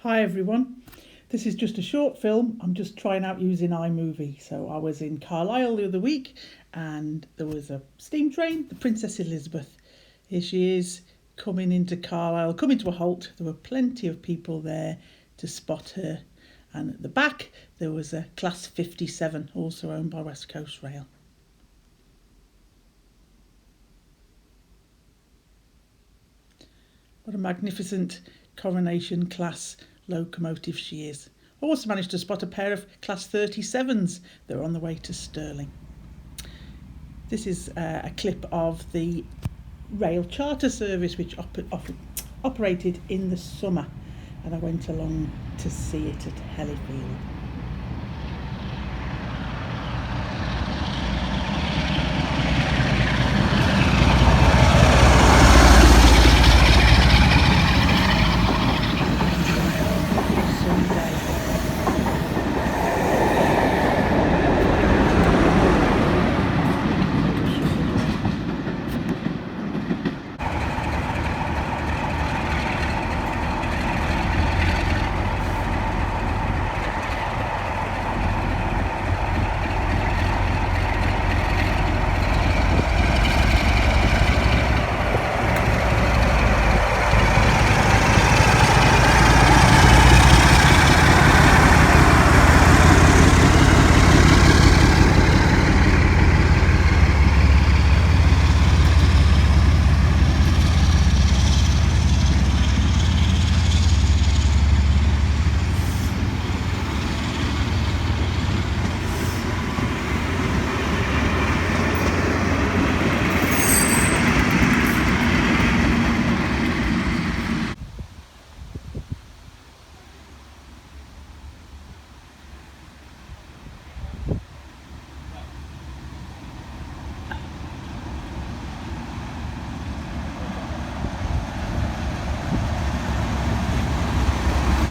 Hi everyone, this is just a short film. I'm just trying out using iMovie. So I was in Carlisle the other week and there was a steam train, the Princess Elizabeth. Here she is coming into Carlisle, coming to a halt. There were plenty of people there to spot her. And at the back there was a Class 57, also owned by West Coast Rail. What a magnificent Coronation class locomotive she is. I also managed to spot a pair of Class 37s that were on the way to Stirling. This is a clip of the rail charter service which operated in the summer, and I went along to see it at Hellifield.